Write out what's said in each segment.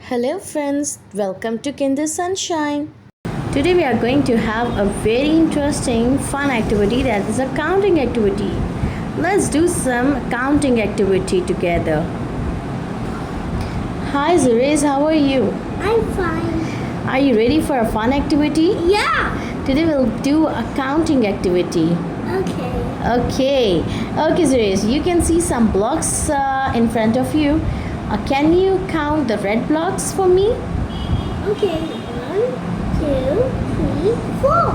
Hello friends, welcome to Kinder Sunshine. Today we are going to have a very interesting fun activity, that is a counting activity. Let's do some counting activity together. Hi Zurez, how are you? I'm fine. Are you ready for a fun activity? Yeah. Today we'll do a counting activity. Okay. Okay Zurez, you can see some blocks in front of you. Can you count the red blocks for me? Okay. 1, 2, 3, 4.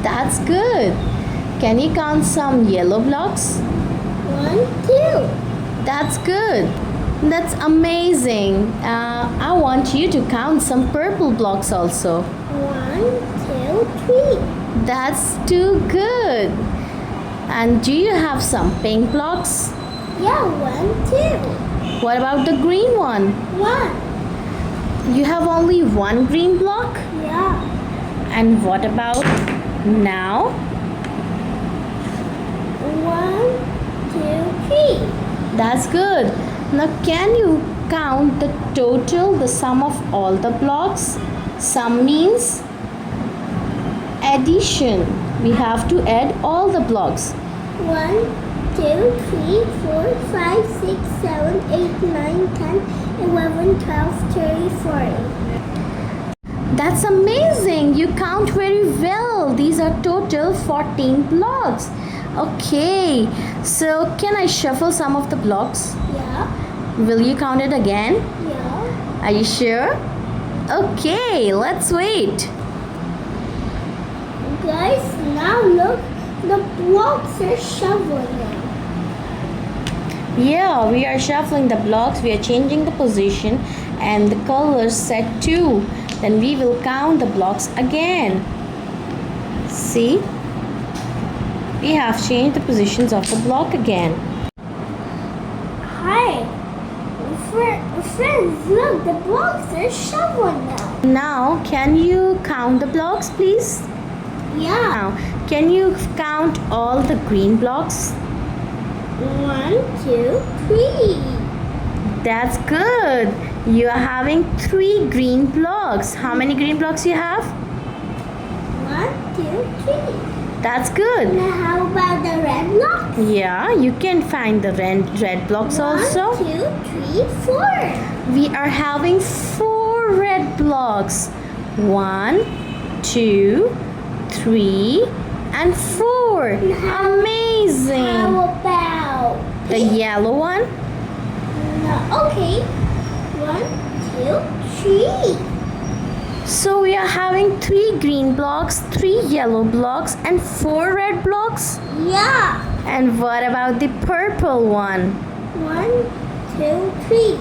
That's good. Can you count some yellow blocks? 1, 2. That's good. That's amazing. I want you to count some purple blocks also. 1, 2, 3. That's too good. And do you have some pink blocks? Yeah. 1, 2. What about the green one? 1. You have only one green block? Yeah. And what about now? 1, 2, 3. That's good. Now can you count the total, the sum of all the blocks? Sum means addition. We have to add all the blocks. 1, 2, 3, 4, 5, 6, 7, 8, 9, 10, 11, 12, 13, 14. That's amazing. You count very well. These are total 14 blocks. Okay. So can I shuffle some of the blocks? Yeah. Will you count it again? Yeah. Are you sure? Okay, let's wait. Guys, now look, the blocks are shoveling now. Yeah, we are shuffling the blocks. We are changing the position and the colors set too. Then we will count the blocks again. See? We have changed the positions of the block again. Hi, friends, look, the blocks are shoveling now. Now, can you count the blocks, please? Yeah. Now, can you count all the green blocks? 1, 2, 3. That's good. You are having 3 green blocks. How many green blocks you have? 1, 2, 3. That's good. Now how about the red blocks? Yeah, you can find the red blocks 1, also. 2, 3, 4. We are having 4 red blocks. 1, 2, 3, and 4. Amazing. How about The yellow one? no, okay. 1, 2, 3. So we are having 3 green blocks, 3 yellow blocks, and 4 red blocks. Yeah. And what about the purple one? 1, 2, 3.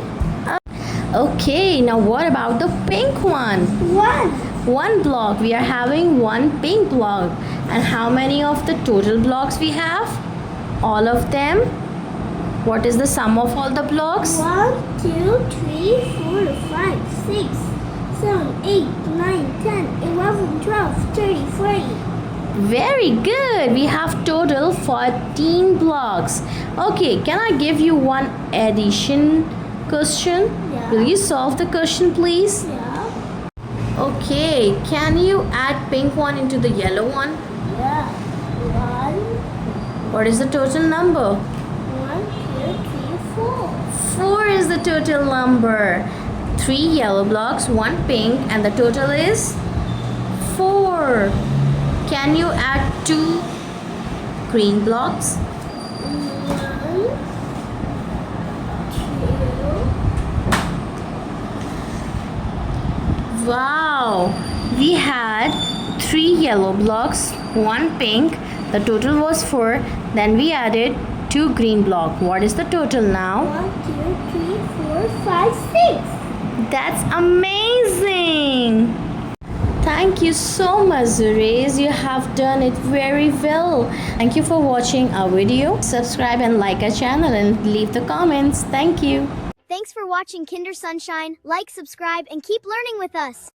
Okay, now what about the pink one? 1. 1 block. We are having 1 pink block. And how many of the total blocks we have? All of them. What is the sum of all the blocks? 1, 2, 3, 4, 5, 6, 7, 8, 9, 10, 11, 12, 13, 14. Very good. We have total 14 blocks. Okay, can I give you one addition question? Yeah. Will you solve the question, please? Yeah. Okay, can you add pink one into the yellow one? Yeah. 1, What is the total number? 1, 2, 3, 4. 4 is the total number. 3 yellow blocks, 1 pink, and the total is 4. Can you add 2 green blocks? 1, 2. Wow! We had 3 yellow blocks, 1 pink. The total was 4. Then we added 2 green blocks. What is the total now? 1, 2, 3, 4, 5, 6. That's amazing! Thank you so much, Zurez. You have done it very well. Thank you for watching our video. Subscribe and like our channel and leave the comments. Thank you. Thanks for watching Kinder Sunshine. Like, subscribe, and keep learning with us.